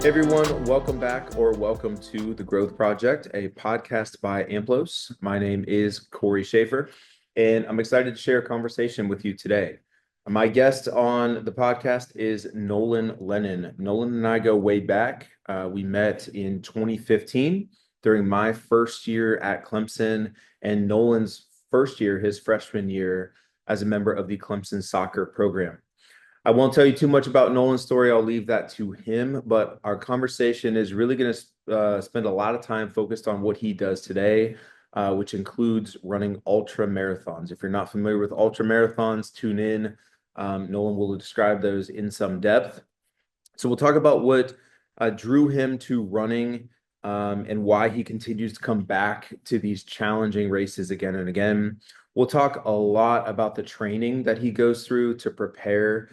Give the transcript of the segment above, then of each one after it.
Hey everyone, welcome back or welcome to The Growth Project, a podcast by AMPLOS. My name is Cory Shaffer, and I'm excited to share a conversation with you today. My guest on the podcast is Nolan Lennon. Nolan and I go way back. We met in 2015 during my first year at Clemson and Nolan's first year, his freshman year, as a member of the Clemson soccer program. I won't tell you too much about Nolan's story. I'll leave that to him. But our conversation is really going to spend a lot of time focused on what he does today, which includes running ultra marathons. If you're not familiar with ultra marathons, tune in. Nolan will describe those in some depth. So we'll talk about what drew him to running and why he continues to come back to these challenging races again and again. We'll talk a lot about the training that he goes through to prepare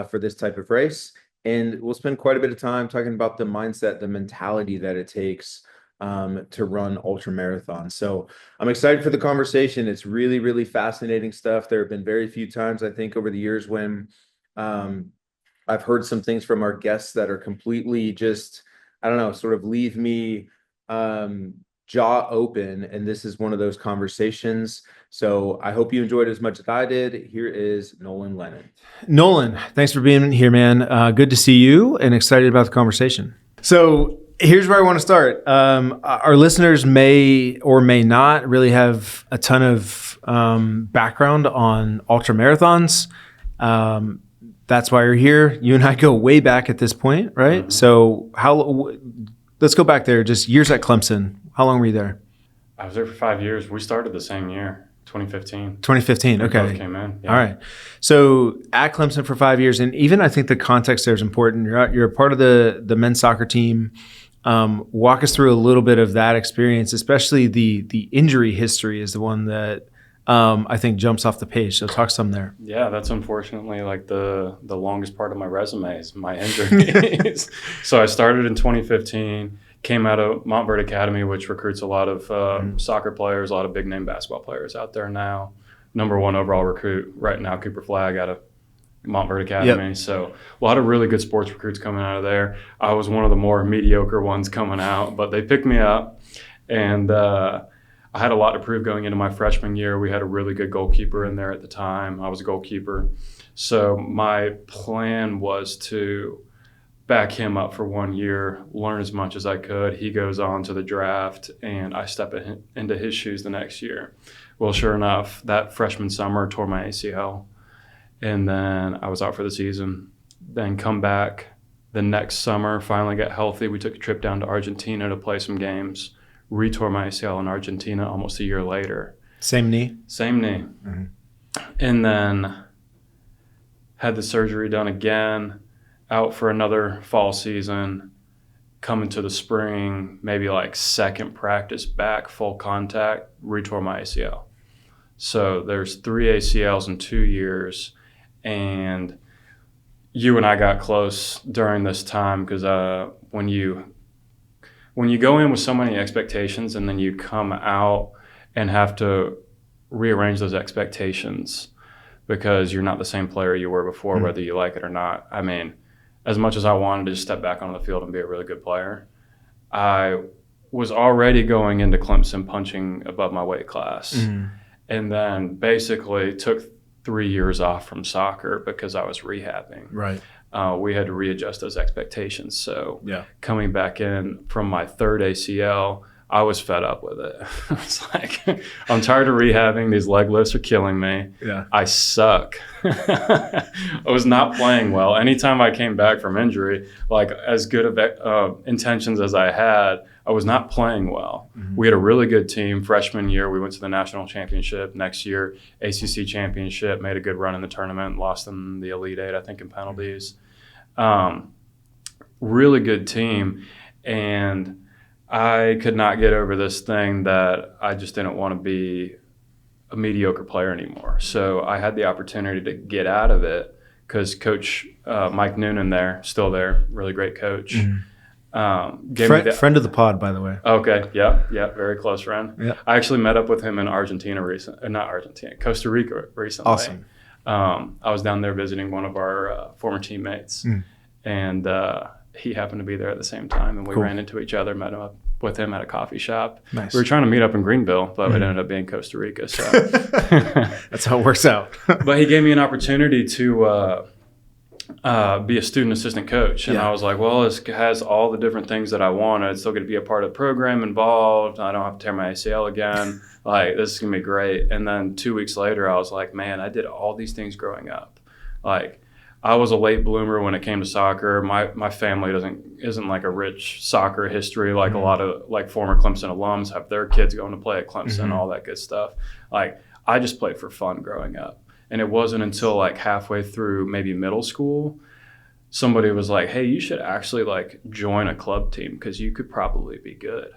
for this type of race. And we'll spend quite a bit of time talking about the mindset, the mentality that it takes to run ultra marathons. So I'm excited for the conversation. It's really, really fascinating stuff. There have been very few times, I think, over the years when I've heard some things from our guests that are completely just, I don't know, sort of leave me jaw open. And this is one of those conversations. So I hope you enjoyed it as much as I did. Here is Nolan Lennon. Nolan, thanks for being here, man. Good to see you and excited about the conversation. So here's where I want to start. Our listeners may or may not really have a ton of background on ultra marathons. That's why you're here. You and I go way back at this point, right? Mm-hmm. So let's go back there, just years at Clemson. How long were you there? I was there for 5 years. We started the same year, 2015. 2015, okay. Both came in. Yeah. All right. So at Clemson for 5 years, and even I think the context there is important. You're a part of the men's soccer team. Walk us through a little bit of that experience, especially the injury history is the one that I think jumps off the page. So talk some there. Yeah, that's unfortunately like the longest part of my resume is my injuries. So I started in 2015. Came out of Montverde Academy, which recruits a lot of soccer players, a lot of big-name basketball players out there now. Number one overall recruit right now, Cooper Flagg out of Montverde Academy. Yep. So a lot of really good sports recruits coming out of there. I was one of the more mediocre ones coming out, but they picked me up. And I had a lot to prove going into my freshman year. We had a really good goalkeeper in there at the time. I was a goalkeeper. So my plan was to back him up for 1 year, learn as much as I could. He goes on to the draft, and I step into his shoes the next year. Well, sure enough, that freshman summer tore my ACL, and then I was out for the season. Then come back the next summer, finally got healthy. We took a trip down to Argentina to play some games, retore my ACL in Argentina almost a year later. Same knee? Same knee. Mm-hmm. And then had the surgery done again, out for another fall season, coming to the spring, maybe like second practice back, full contact, retore my ACL. So there's 3 ACLs in 2 years, and you and I got close during this time because when you go in with so many expectations and then you come out and have to rearrange those expectations because you're not the same player you were before, whether you like it or not. I mean, as much as I wanted to just step back on the field and be a really good player, I was already going into Clemson punching above my weight class. Mm-hmm. And then basically took 3 years off from soccer because I was rehabbing. Right. We had to readjust those expectations. So coming back in from my third ACL, I was fed up with it. I was like, I'm tired of rehabbing. These leg lifts are killing me. Yeah. I suck. I was not playing well. Anytime I came back from injury, like as good of intentions as I had, I was not playing well. Mm-hmm. We had a really good team. Freshman year, we went to the national championship. Next year, ACC championship, made a good run in the tournament, lost in the Elite Eight, I think, in penalties. Really good team. And I could not get over this thing that I just didn't want to be a mediocre player anymore. So I had the opportunity to get out of it because Coach Mike Noonan there, still there, really great coach. Mm-hmm. Friend of the pod, by the way. Okay, yeah, very close friend. Yeah. I actually met up with him in Costa Rica recently. Awesome. I was down there visiting one of our former teammates, and he happened to be there at the same time, and we Cool. ran into each other, met up with him at a coffee shop. Nice. We were trying to meet up in Greenville, but it ended up being Costa Rica. So That's how it works out. but he gave me an opportunity to be a student assistant coach. And Yeah. I was like, well, this has all the different things that I want. I'd still get to be a part of the program involved. I don't have to tear my ACL again. Like, this is going to be great. And then 2 weeks later, I was like, man, I did all these things growing up. Like, I was a late bloomer when it came to soccer. My family isn't like a rich soccer history like a lot of like former Clemson alums have their kids going to play at Clemson, all that good stuff. Like, I just played for fun growing up. And it wasn't until like halfway through maybe middle school, somebody was like, hey, you should actually like join a club team because you could probably be good.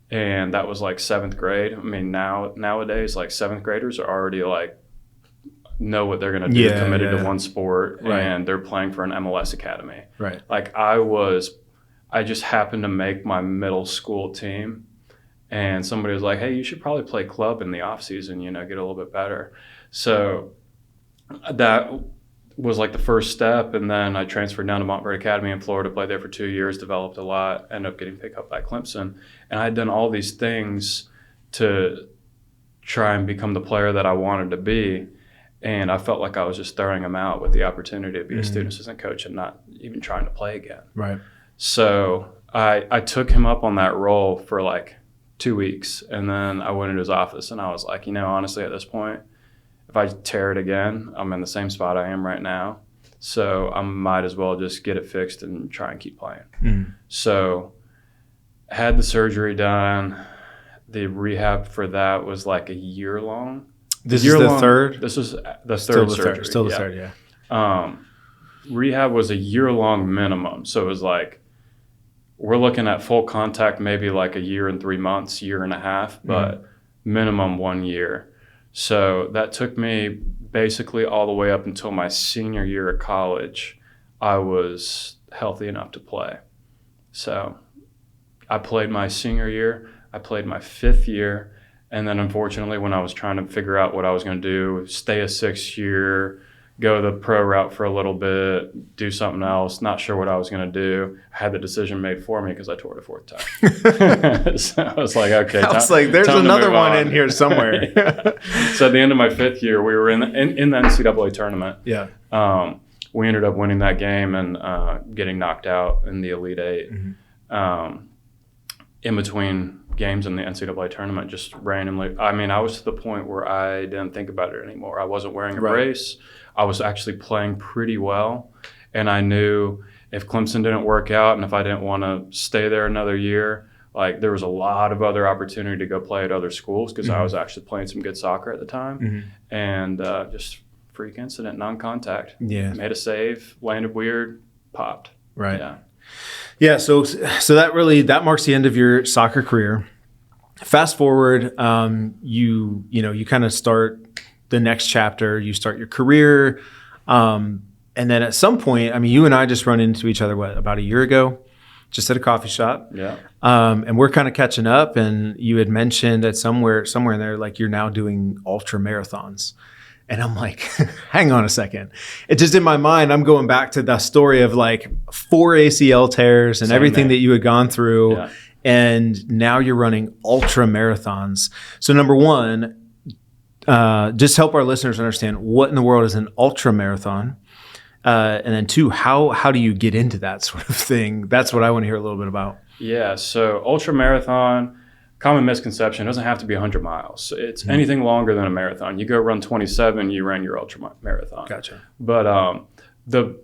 And that was like 7th grade. I mean, nowadays, like 7th graders are already like, know what they're going to do, committed to one sport, Right. and they're playing for an MLS academy. Right. Like I just happened to make my middle school team, and somebody was like, hey, you should probably play club in the off season, get a little bit better. So that was like the first step. And then I transferred down to Montverde Academy in Florida, played there for 2 years, developed a lot, ended up getting picked up by Clemson. And I had done all these things to try and become the player that I wanted to be. And I felt like I was just throwing them out with the opportunity to be a student assistant coach and not even trying to play again. Right. So I took him up on that role for like 2 weeks. And then I went into his office and I was like, honestly, at this point, if I tear it again, I'm in the same spot I am right now. So I might as well just get it fixed and try and keep playing. So had the surgery done. The rehab for that was like a year long. This is the third? This was the third surgery. Still the third, yeah. Rehab was a year-long minimum. So it was like, we're looking at full contact maybe like a year and 3 months, year and a half, but minimum 1 year. So that took me basically all the way up until my senior year at college. I was healthy enough to play. So I played my senior year. I played my 5th year. And then unfortunately, when I was trying to figure out what I was going to do, stay a 6th year, go the pro route for a little bit, do something else, not sure what I was going to do, I had the decision made for me because I tore it a 4th time. So I was like, okay. I was like, there's another one in here somewhere. So at the end of my 5th year, we were in the NCAA tournament. Yeah. We ended up winning that game and getting knocked out in the Elite Eight. In between games in the NCAA tournament, just randomly. I mean, I was to the point where I didn't think about it anymore. I wasn't wearing a brace. I was actually playing pretty well. And I knew if Clemson didn't work out and if I didn't want to stay there another year, like there was a lot of other opportunity to go play at other schools because I was actually playing some good soccer at the time. And just freak incident, non-contact. Yeah. Made a save, landed weird, popped. Right. Yeah. Yeah, so that marks the end of your soccer career. Fast forward, you kind of start the next chapter. You start your career, and then at some point, I mean, you and I just run into each other about a year ago, just at a coffee shop. Yeah. And we're kind of catching up. And you had mentioned that somewhere in there, like you're now doing ultra marathons. And I'm like, hang on a second. It just in my mind, I'm going back to the story of like 4 ACL tears and everything that you had gone through. Yeah. And now you're running ultra marathons. So number one, just help our listeners understand what in the world is an ultra marathon. And then 2, how do you get into that sort of thing? That's what I want to hear a little bit about. Yeah. So ultra marathon, common misconception, it doesn't have to be 100 miles. It's anything longer than a marathon. You go run 27, you ran your ultra marathon. Gotcha. But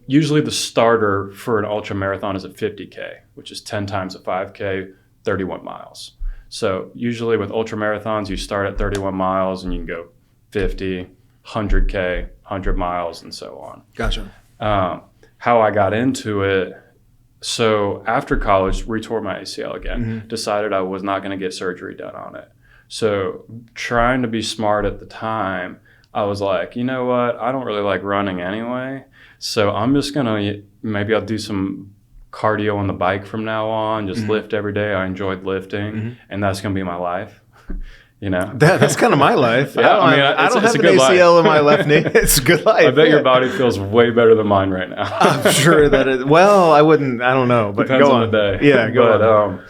usually the starter for an ultra marathon is a 50K, which is 10 times a 5K, 31 miles. So usually with ultra marathons, you start at 31 miles and you can go 50, 100K, 100 miles, and so on. Gotcha. How I got into it, so after college, retore my ACL again, decided I was not going to get surgery done on it. So trying to be smart at the time, I was like, you know what? I don't really like running anyway. So I'm just going to, maybe I'll do some cardio on the bike from now on, just lift every day. I enjoyed lifting, and that's going to be my life. you know. That's kind of my life. Yeah, I don't it's have a an good ACL life. in my left knee. It's a good life. I bet yeah. your body feels way better than mine right now. I'm sure that it, well, I don't know, but Depends go on on. the day. Yeah, go on.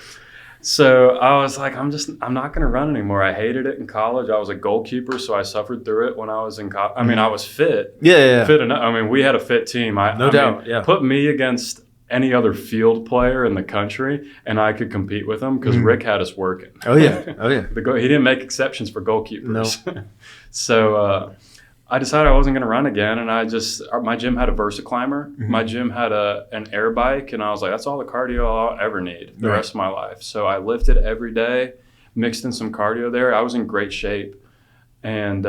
So I was like, I'm not going to run anymore. I hated it in college. I was a goalkeeper, so I suffered through it when I was in college. I mean, I was fit. Yeah. Fit enough. I mean, we had a fit team. No doubt, yeah. Put me against any other field player in the country, and I could compete with them because Rick had us working. Oh, yeah. He didn't make exceptions for goalkeepers. No. So I decided I wasn't going to run again, and my gym had a VersaClimber. Mm-hmm. My gym had an air bike, and I was like, that's all the cardio I'll ever need the rest of my life. So I lifted every day, mixed in some cardio there. I was in great shape, and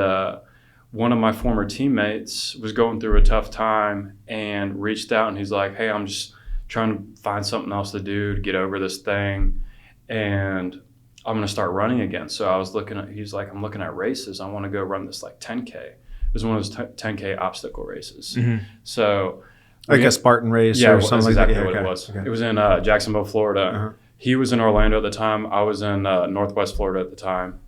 one of my former teammates was going through a tough time and reached out, and he's like, hey, I'm just trying to find something else to do to get over this thing, and I'm going to start running again. So he's like, I'm looking at races. I want to go run this like 10K. It was one of those 10K obstacle races. Mm-hmm. So like a Spartan race or something like that. Yeah, exactly what it was. Okay. It was in Jacksonville, Florida. Uh-huh. He was in Orlando at the time. I was in Northwest Florida at the time.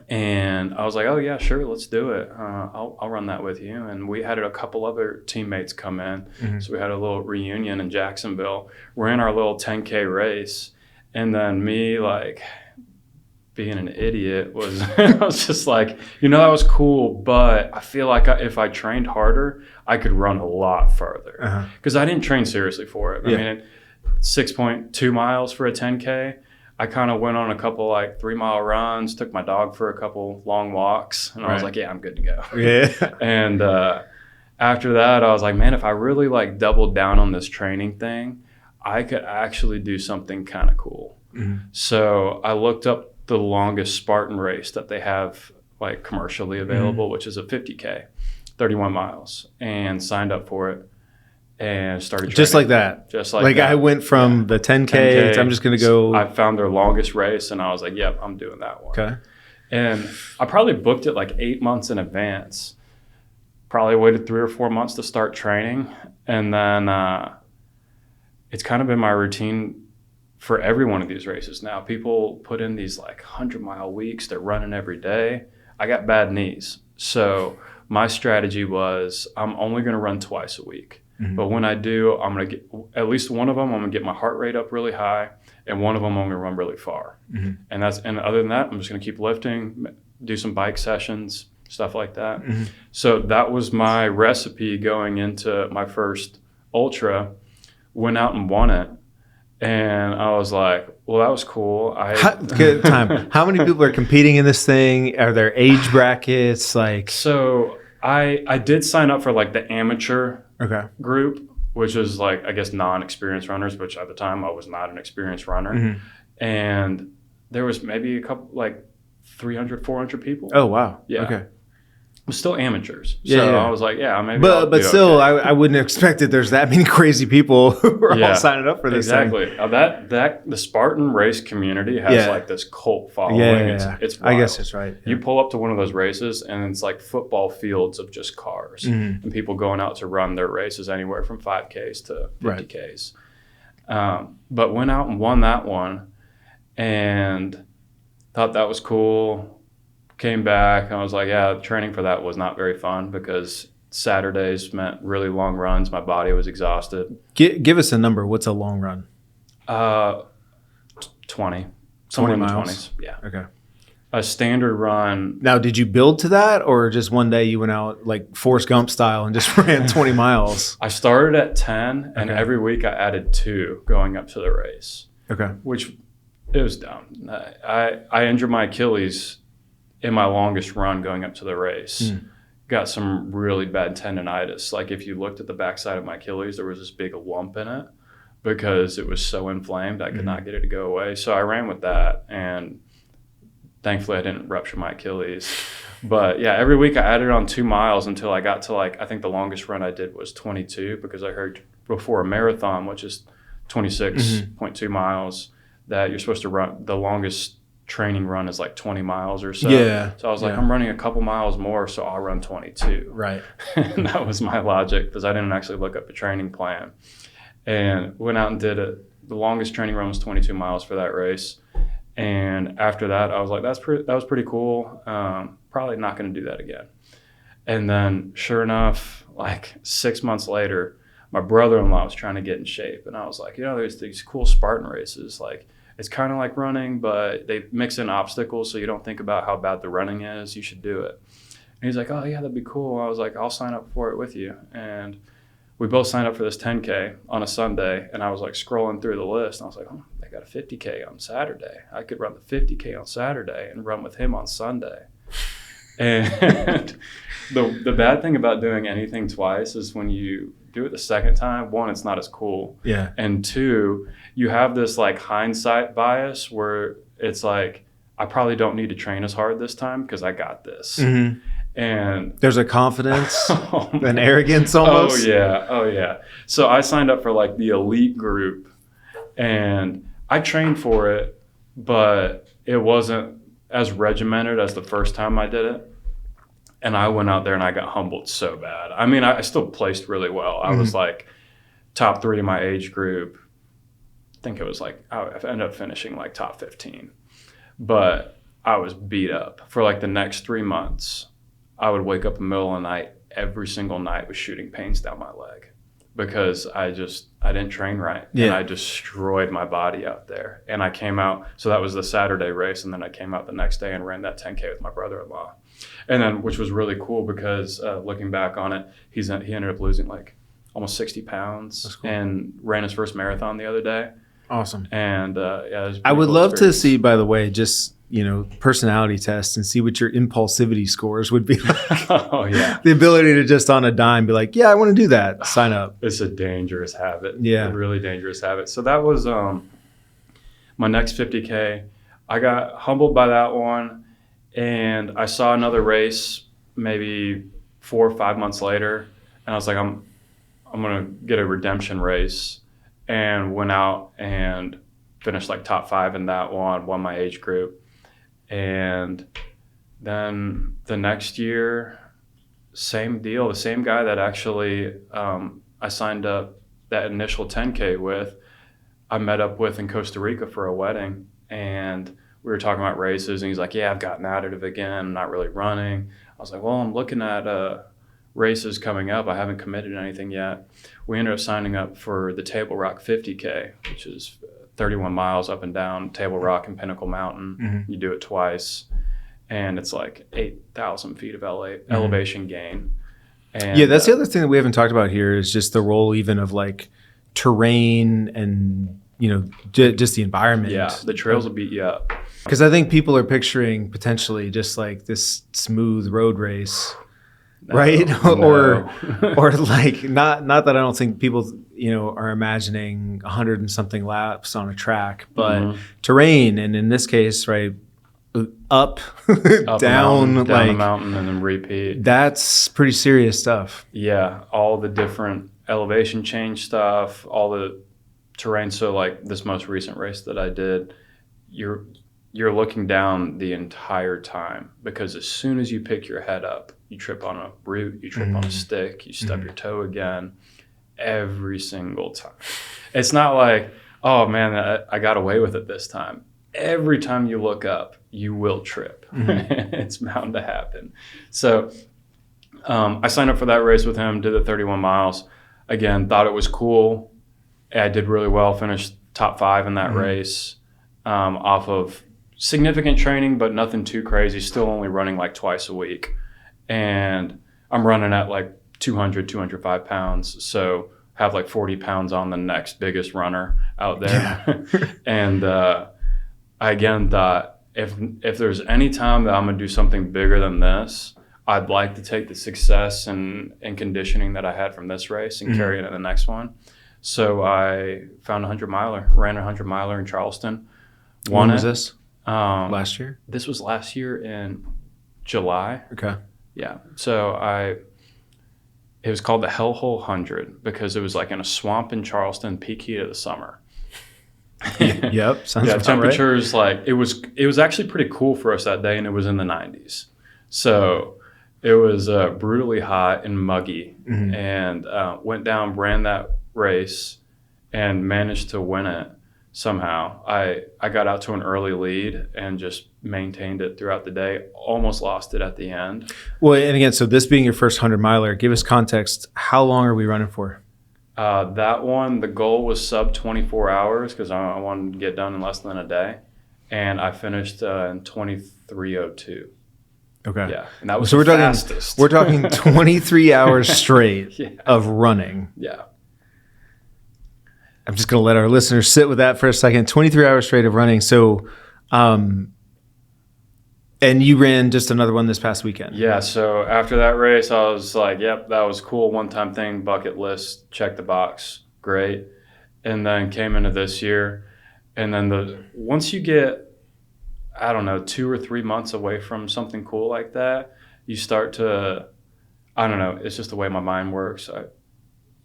And I was like, oh, yeah, sure, let's do it. I'll run that with you. And we had a couple other teammates come in. Mm-hmm. So we had a little reunion in Jacksonville. We're in our little 10K race. And then me, like, being an idiot I was just like, that was cool, but I feel like if I trained harder, I could run a lot further. Because I didn't train seriously for it. I mean, 6.2 miles for a 10K. I kind of went on a couple like 3-mile runs, took my dog for a couple long walks, and I was like, yeah, I'm good to go. Yeah. And after that, I was like, man, if I really like doubled down on this training thing, I could actually do something kind of cool. Mm-hmm. So I looked up the longest Spartan race that they have like commercially available, which is a 50K, 31 miles, and signed up for it. And started training. Just like that. that. I went from the 10K to I'm just going to go. I found their longest race and I was like, yep, I'm doing that one. Okay. And I probably booked it like 8 months in advance. Probably waited 3 or 4 months to start training. And then it's kind of been my routine for every one of these races now. People put in these like 100-mile weeks. They're running every day. I got bad knees. So my strategy was I'm only going to run twice a week. Mm-hmm. But when I do, I'm going to get at least one of them, I'm going to get my heart rate up really high, and one of them I'm going to run really far. Mm-hmm. And other than that, I'm just going to keep lifting, do some bike sessions, stuff like that. Mm-hmm. So that was my recipe going into my first ultra. Went out and won it. And I was like, well, that was cool. Good time. How many people are competing in this thing? Are there age brackets? So I did sign up for like the amateur group, which is like, I guess, non-experienced runners, which at the time I was not an experienced runner. Mm-hmm. And there was maybe a couple, like 300, 400 people. Oh, wow. Yeah. Okay. It was still amateurs. Yeah, so yeah. I was like, yeah, maybe. But still, okay. I wouldn't expect that there's that many crazy people who are all signing up for this exactly. thing. The Spartan race community has like this cult following. Yeah. It's wild. I guess it's right. Yeah. You pull up to one of those races and it's like football fields of just cars and people going out to run their races anywhere from 5Ks to 50Ks. But went out and won that one and thought that was cool. Came back and I was like, yeah, training for that was not very fun because Saturdays meant really long runs. My body was exhausted. Give us a number. What's a long run? 20. Somewhere in the 20s. Yeah. Okay. A standard run. Now, did you build to that or just one day you went out like Forrest Gump style and just ran 20 miles? I started at 10 and every week I added 2 going up to the race. Okay. Which it was dumb. I injured my Achilles in my longest run going up to the race. Got some really bad tendonitis. Like if you looked at the backside of my Achilles, there was this big lump in it because it was so inflamed. I could not get it to go away. So I ran with that and thankfully I didn't rupture my Achilles. But yeah, every week I added on 2 miles until I got to like, I think the longest run I did was 22 because I heard before a marathon, which is 26.2 miles, that you're supposed to run the longest training run is like 20 miles or so. Yeah. So I was like, I'm running a couple miles more, so I'll run 22. Right. And that was my logic because I didn't actually look up a training plan. And went out and did it. The longest training run was 22 miles for that race. And after that, I was like, that was pretty cool. Probably not going to do that again. And then sure enough, like 6 months later, my brother-in-law was trying to get in shape. And I was like, there's these cool Spartan races. Like, it's kind of like running, but they mix in obstacles, so you don't think about how bad the running is. You should do it. And he's like, oh, yeah, that'd be cool. I was like, I'll sign up for it with you. And we both signed up for this 10K on a Sunday. And I was like scrolling through the list. And I was like, oh, they got a 50K on Saturday. I could run the 50K on Saturday and run with him on Sunday. And the bad thing about doing anything twice is when you do it the second time, one, it's not as cool. Yeah. And two, you have this like hindsight bias where it's like, I probably don't need to train as hard this time because I got this. Mm-hmm. And there's a confidence, an arrogance almost. Oh yeah. So I signed up for like the elite group and I trained for it, but it wasn't as regimented as the first time I did it. And I went out there and I got humbled so bad. I mean, I still placed really well. I was like top 3 in my age group. I think it was like, I ended up finishing like top 15. But I was beat up. For like the next 3 months, I would wake up in the middle of the night, every single night with shooting pains down my leg because I didn't train right. Yeah. And I destroyed my body out there. And I came out, so that was the Saturday race. And then I came out the next day and ran that 10K with my brother-in-law. And then, which was really cool because looking back on it, he ended up losing like almost 60 pounds. That's cool. And ran his first marathon the other day. Awesome. And yeah, it was a I would cool love experience. to see, by the way, just, personality tests and see what your impulsivity scores would be like. Oh, yeah. The ability to just on a dime be like, yeah, I want to do that. Sign up. It's a dangerous habit. Yeah. A really dangerous habit. So that was my next 50K. I got humbled by that one. And I saw another race maybe 4 or 5 months later. And I was like, I'm going to get a redemption race. And went out and finished like top 5 in that one, won my age group. And then the next year, same deal. The same guy that actually I signed up that initial 10K with, I met up with in Costa Rica for a wedding. And we were talking about races. And he's like, yeah, I've gotten out of it again. I'm not really running. I was like, well, I'm looking at races coming up. I haven't committed to anything yet. We ended up signing up for the Table Rock 50K, which is 31 miles up and down Table Rock and Pinnacle Mountain. Mm-hmm. You do it twice, and it's like 8,000 feet of elevation gain. And, Yeah, that's the other thing that we haven't talked about here is just the role even of like terrain and, just the environment. Yeah, the trails will beat you up. Because I think people are picturing potentially just like this smooth road race. Right. No. or like not that I don't think people are imagining 100 and something laps on a track, but terrain, and in this case, right, up, Up down the mountain and then repeat. That's pretty serious stuff. Yeah, all the different elevation change stuff, all the terrain. So like this most recent race that I did, you're looking down the entire time because as soon as you pick your head up, you trip on a root, you trip on a stick, you stub your toe again, every single time. It's not like, oh man, I got away with it this time. Every time you look up, you will trip. It's bound to happen. So I signed up for that race with him, did the 31 miles. Again, thought it was cool. I did really well, finished top 5 in that race off of significant training, but nothing too crazy. Still only running like twice a week. And I'm running at like 200, 205 pounds. So have like 40 pounds on the next biggest runner out there. Yeah. And I again thought if there's any time that I'm going to do something bigger than this, I'd like to take the success and conditioning that I had from this race and carry it in the next one. So I found a 100-miler, ran a 100-miler in Charleston. When was this? Last year? This was last year in July. Okay. Yeah. So it was called the Hellhole 100 because it was like in a swamp in Charleston, peak heat of the summer. Yep. Sounds yeah. Temperatures right. like it was actually pretty cool for us that day, and it was in the 90s. So it was brutally hot and muggy, and went down, ran that race, and managed to win it. somehow. I got out to an early lead and just maintained it throughout the day. Almost lost it at the end. Well, and again, so this being your first 100 miler, give us context. How long are we running for? That one, the goal was sub 24 hours because I wanted to get done in less than a day. And I finished in 23:02. Okay. Yeah. And that was so the fastest. We're talking 23 hours straight Yeah. of running. Yeah. I'm just going to let our listeners sit with that for a second. 23 hours straight of running. So, and you ran just another one this past weekend. Yeah. So after that race, I was like, yep, that was cool. One-time thing, bucket list, check the box. Great. And then came into this year. And then once you get, I don't know, 2 or 3 months away from something cool like that, you start to, I don't know, it's just the way my mind works.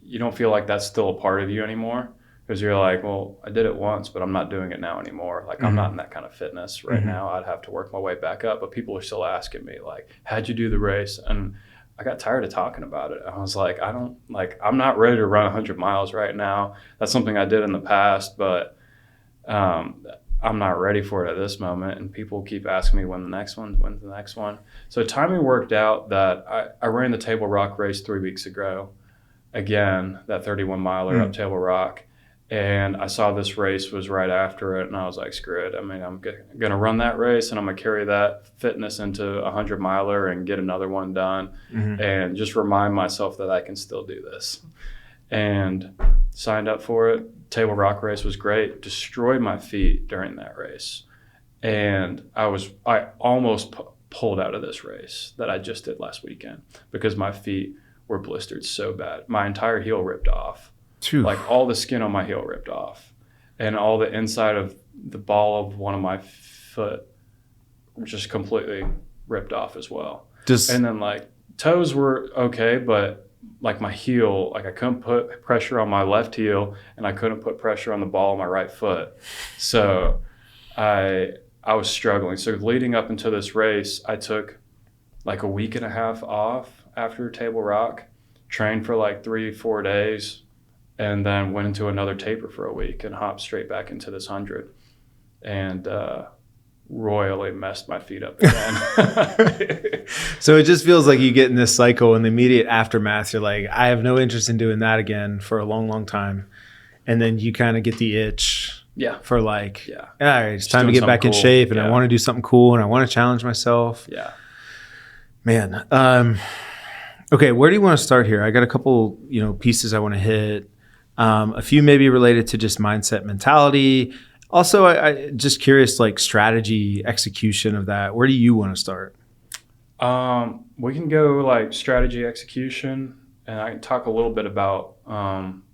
You don't feel like that's still a part of you anymore. Because you're like, well, I did it once, but I'm not doing it now anymore. Like, I'm not in that kind of fitness right now. I'd have to work my way back up. But people are still asking me, like, how'd you do the race? And I got tired of talking about it. I was like, I'm not ready to run 100 miles right now. That's something I did in the past, but I'm not ready for it at this moment. And people keep asking me when's the next one. So timing worked out that I ran the Table Rock race 3 weeks ago. Again, that 31 miler up Table Rock. And I saw this race was right after it, and I was like, screw it. I mean, I'm going to run that race, and I'm going to carry that fitness into a 100 miler and get another one done and just remind myself that I can still do this. And signed up for it. Table Rock race was great. Destroyed my feet during that race. And I almost pulled out of this race that I just did last weekend because my feet were blistered so bad. My entire heel ripped off. Like all the skin on my heel ripped off and all the inside of the ball of one of my foot just completely ripped off as well. And then like toes were okay, but like my heel, like I couldn't put pressure on my left heel and I couldn't put pressure on the ball of my right foot. So I was struggling. So leading up into this race, I took like a week and a half off after Table Rock, trained for like 3-4 days, and then went into another taper for a week and hopped straight back into this 100 and royally messed my feet up again. So it just feels like you get in this cycle and the immediate aftermath, you're like, I have no interest in doing that again for a long, long time. And then you kind of get the itch for like, all right, it's time to get back in shape and I want to do something cool and I want to challenge myself. Yeah. Man. Okay. Where do you want to start here? I got a couple, pieces I want to hit. A few maybe related to just mindset, mentality. Also, I just curious, like strategy, execution of that. Where do you want to start? We can go like strategy, execution, and I can talk a little bit about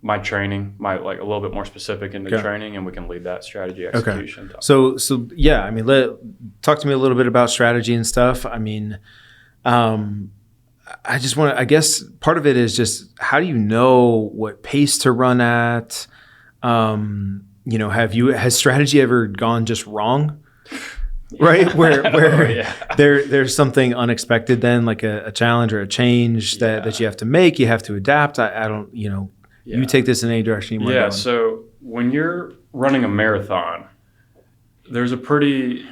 my training, like a little bit more specific into training, and we can lead that strategy, execution. Okay. So yeah, I mean, talk to me a little bit about strategy and stuff. I mean, I guess part of it is just how do you know what pace to run at? Has strategy ever gone just wrong? Right? Where there's something unexpected then, like a challenge or a change that you have to make, you have to adapt. I don't, you take this in any direction you want to go. Yeah, so when you're running a marathon, there's a pretty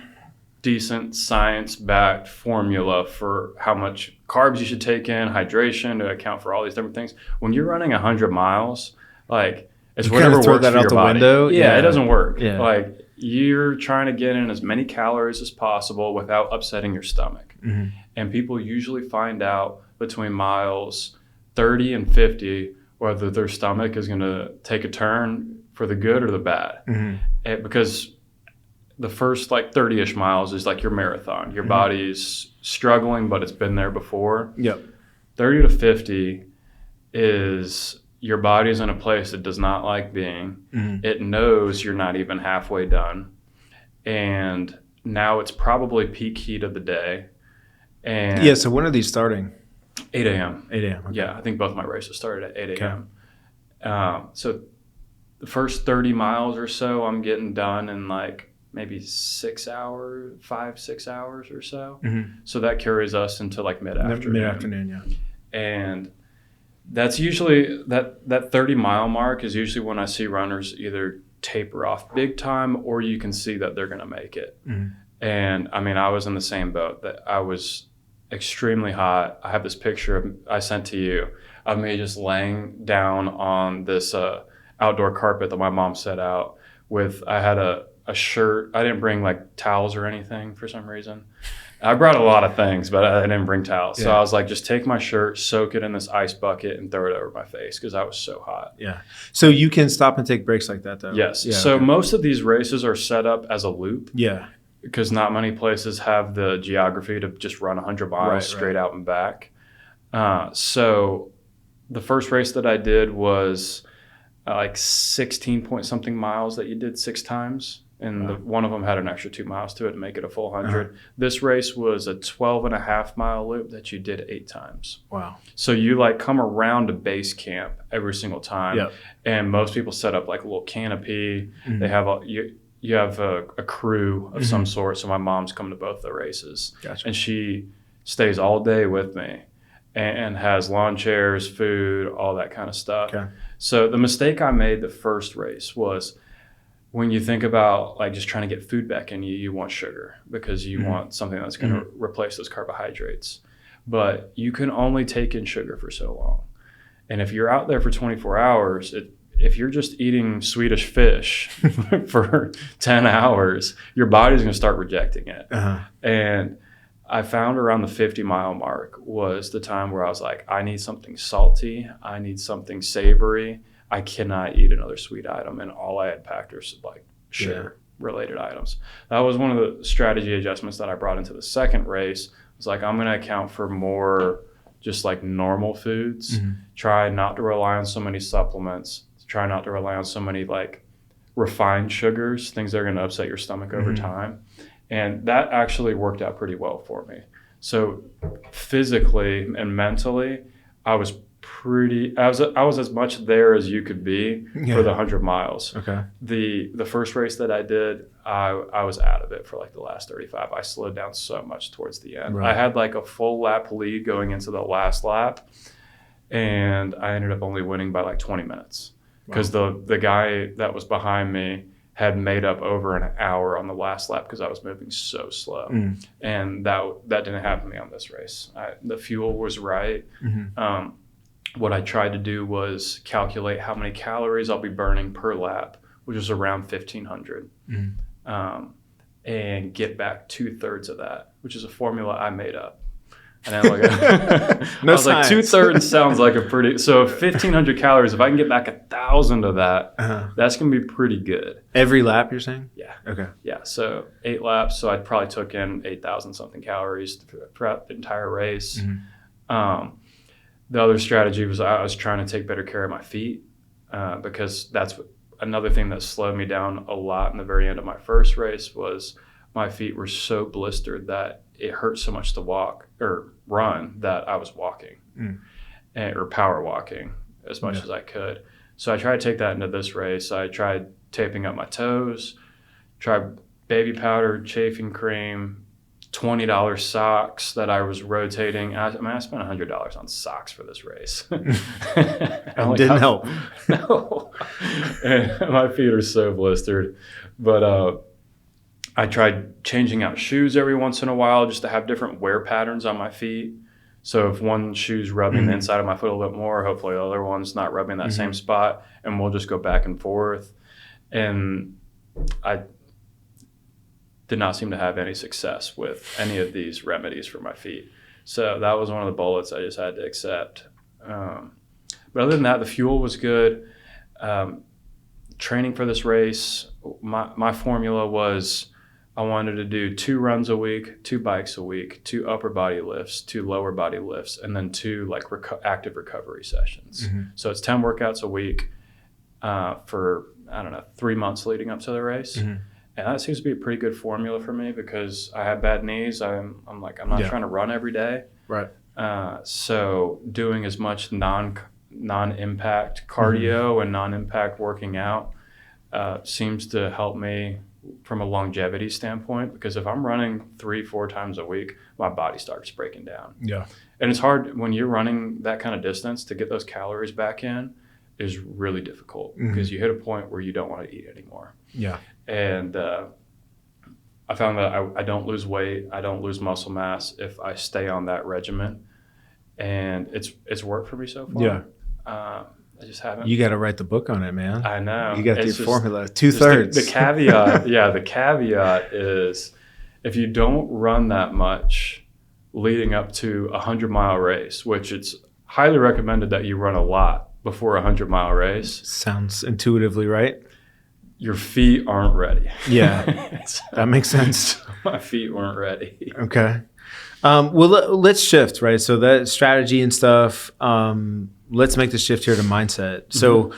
decent science-backed formula for how much carbs you should take in, hydration to account for all these different things. When you're running 100 miles, like it's whatever works for your body. Window. Yeah, it doesn't work. Yeah. Like you're trying to get in as many calories as possible without upsetting your stomach. And people usually find out between miles 30 and 50 whether their stomach is going to take a turn for the good or the bad. Because the first like 30-ish miles is like your marathon. Your body's struggling, but it's been there before. 30 to 50 is your body's in a place it does not like being. It knows you're not even halfway done. And now it's probably peak heat of the day. And so when are these starting? 8 a.m. 8 a.m. Okay. Yeah, I think both my races started at 8 a.m. So the first 30 miles or so I'm getting done in like maybe 6 hours, 5-6 hours or so. So that carries us into like mid-afternoon. Mid-afternoon, And that's usually that 30 mile mark is usually when I see runners either taper off big time, or you can see that they're going to make it. And I mean, I was in the same boat, that I was extremely hot. I have this picture I sent to you of me just laying down on this outdoor carpet that my mom set out with. I had a shirt. I didn't bring like towels or anything for some reason. I brought a lot of things, but I didn't bring towels. So I was like, just take my shirt, soak it in this ice bucket, and throw it over my face because I was so hot. Yeah. So you can stop and take breaks like that, though? Yes. Yeah, so most of these races are set up as a loop. Yeah. Because not many places have the geography to just run 100 miles straight out and back. So the first race that I did was like 16 point something miles that you did 6 times. And one of them had an extra 2 miles to it to make it a full 100. This race was a 12.5 mile loop that you did 8 times. Wow. So you like come around to base camp every single time. Yep. And most people set up like a little canopy. They have you have a crew of some sort. So my mom's come to both the races. Gotcha. And she stays all day with me and has lawn chairs, food, all that kind of stuff. Okay. So the mistake I made the first race was, when you think about like just trying to get food back in you, you want sugar because you want something that's going to replace those carbohydrates. But you can only take in sugar for so long. And if you're out there for 24 hours, if you're just eating Swedish fish for 10 hours, your body's going to start rejecting it. And I found around the 50-mile mark was the time where I was like, I need something salty. I need something savory. I cannot eat another sweet item. And all I had packed were like sugar-related items. That was one of the strategy adjustments that I brought into the second race. It was like, I'm going to account for more just like normal foods. Try not to rely on so many supplements. Try not to rely on so many like refined sugars, things that are going to upset your stomach over time. And that actually worked out pretty well for me. So physically and mentally, I was as much there as you could be for the 100 miles. Okay. The first race that I did, I was out of it for like the last 35. I slowed down so much towards the end. I had like a full lap lead going into the last lap, and I ended up only winning by like 20 minutes because the guy that was behind me had made up over an hour on the last lap because I was moving so slow. And that didn't happen to me on this race. The fuel was right. What I tried to do was calculate how many calories I'll be burning per lap, which was around 1,500, and get back 2/3 of that, which is a formula I made up. And I was like, 2/3 sounds like a pretty, so 1,500 calories, if I can get back 1,000 of that, that's going to be pretty good. Every lap, you're saying? Yeah. Okay. Yeah. So 8 laps. So I probably took in 8,000 something calories throughout the entire race. The other strategy was I was trying to take better care of my feet because that's another thing that slowed me down a lot in the very end of my first race was my feet were so blistered that it hurt so much to walk or run that I was walking or power walking as much as I could. So I tried to take that into this race. I tried taping up my toes, tried baby powder, chafing cream, $20 socks that I was rotating. I spent $100 on socks for this race. It didn't help. No. And my feet are so blistered. But I tried changing out shoes every once in a while just to have different wear patterns on my feet. So if one shoe's rubbing the inside of my foot a little bit more, hopefully the other one's not rubbing that same spot, and we'll just go back and forth. And I did not seem to have any success with any of these remedies for my feet. So that was one of the bullets I just had to accept. But other than that, the fuel was good. Training for this race, my formula was I wanted to do 2 runs a week, 2 bikes a week, 2 upper body lifts, 2 lower body lifts, and then 2 like active recovery sessions. So it's 10 workouts a week for, 3 months leading up to the race. And that seems to be a pretty good formula for me because I have bad knees. I'm not trying to run every day. Right. So doing as much non-impact cardio and non-impact working out seems to help me from a longevity standpoint, because if I'm running 3-4 times a week, my body starts breaking down. Yeah. And it's hard when you're running that kind of distance to get those calories back in is really difficult because you hit a point where you don't want to eat anymore. Yeah. And I found that I don't lose weight, I don't lose muscle mass if I stay on that regimen, and it's worked for me so far. Yeah. I just haven't. You got to write the book on it, man. I know. You got It's the just- formula. 2/3. The caveat, yeah, the caveat is if you don't run that much leading up to a 100-mile race, which it's highly recommended that you run a lot before a 100-mile race, Sounds intuitively right. your feet aren't ready. Yeah. That makes sense. My feet weren't ready. Okay. Well, let's shift, right? So that strategy and stuff. Let's make the shift here to mindset. So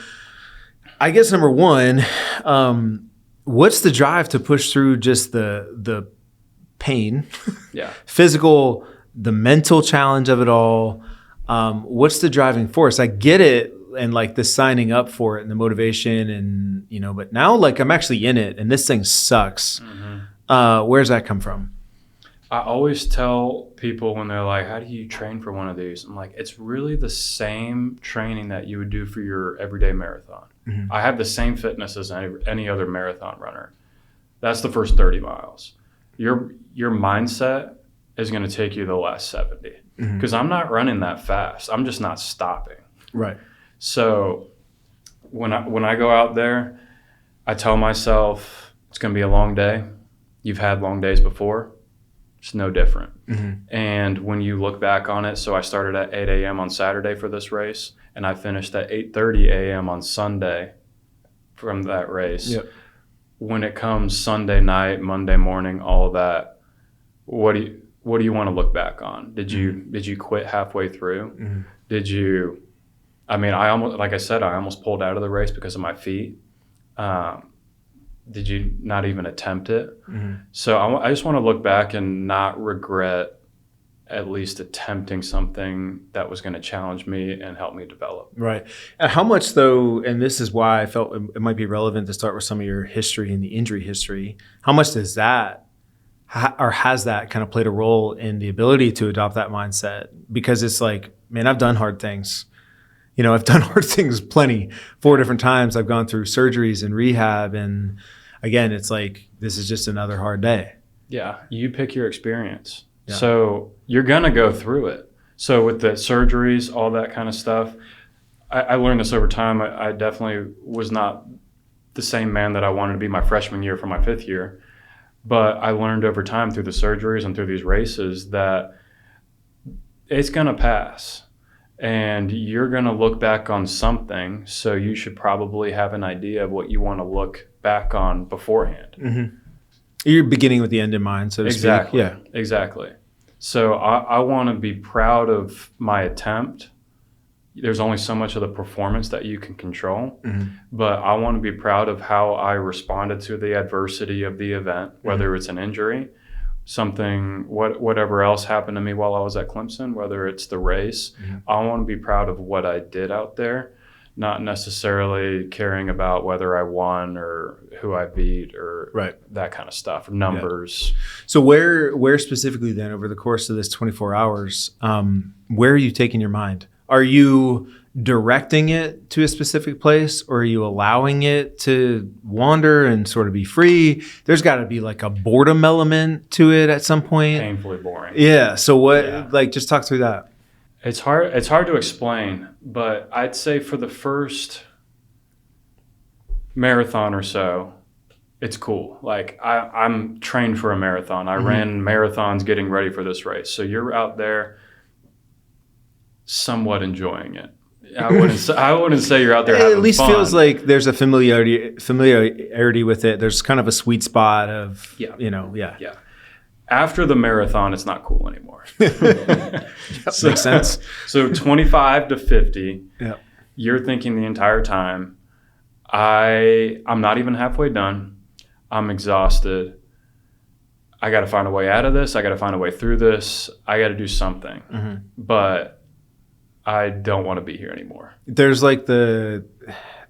I guess number one, what's the drive to push through just the pain, Yeah. physical, the mental challenge of it all? What's the driving force? I get it. And like the signing up for it and the motivation and, but now like I'm actually in it and this thing sucks. Where's that come from? I always tell people when they're like, how do you train for one of these? I'm like, it's really the same training that you would do for your everyday marathon. I have the same fitness as any other marathon runner. That's the first 30 miles. Your mindset is going to take you the last 70 because I'm not running that fast. I'm just not stopping. Right. So when I go out there, I tell myself it's going to be a long day. You've had long days before. It's no different. And when you look back on it, so I started at 8 a.m. on Saturday for this race, and I finished at 8:30 a.m. on Sunday from that race. Yep. When it comes Sunday night, Monday morning, all of that, what do you want to look back on? Did you quit halfway through? Did you? I mean, I almost pulled out of the race because of my feet. Did you not even attempt it? So I just want to look back and not regret at least attempting something that was going to challenge me and help me develop. Right. And how much though, and this is why I felt it might be relevant to start with some of your history and the injury history, how much does that or has that kind of played a role in the ability to adopt that mindset? Because it's like, man, I've done hard things. I've done hard things plenty, 4 different times. I've gone through surgeries and rehab. And again, it's like, this is just another hard day. Yeah. You pick your experience. Yeah. So you're going to go through it. So with the surgeries, all that kind of stuff, I learned this over time. I definitely was not the same man that I wanted to be my freshman year for my 5th year. But I learned over time through the surgeries and through these races that it's going to pass. And you're going to look back on something, so you should probably have an idea of what you want to look back on beforehand. You're beginning with the end in mind, so to speak. Yeah. Exactly. So I want to be proud of my attempt. There's only so much of the performance that you can control, but I want to be proud of how I responded to the adversity of the event, whether it's an injury, whatever else happened to me while I was at Clemson, whether it's the race. I want to be proud of what I did out there, not necessarily caring about whether I won or who I beat or that kind of stuff, numbers. Yeah. So where specifically then over the course of this 24 hours, where are you taking your mind? Are you directing it to a specific place, or are you allowing it to wander and sort of be free? There's got to be like a boredom element to it at some point. Painfully boring. Yeah. So just talk through that. It's hard to explain, but I'd say for the first marathon or so, it's cool. Like I'm trained for a marathon. I ran marathons getting ready for this race. So you're out there somewhat enjoying it. I wouldn't say you're out there having It at least fun. feels like there's a familiarity with it. There's kind of a sweet spot of, Yeah. After the marathon, it's not cool anymore. Makes sense. So 25 to 50, Yeah. you're thinking the entire time, I'm not even halfway done. I'm exhausted. I got to find a way out of this. I got to find a way through this. I got to do something. But I don't want to be here anymore. There's like the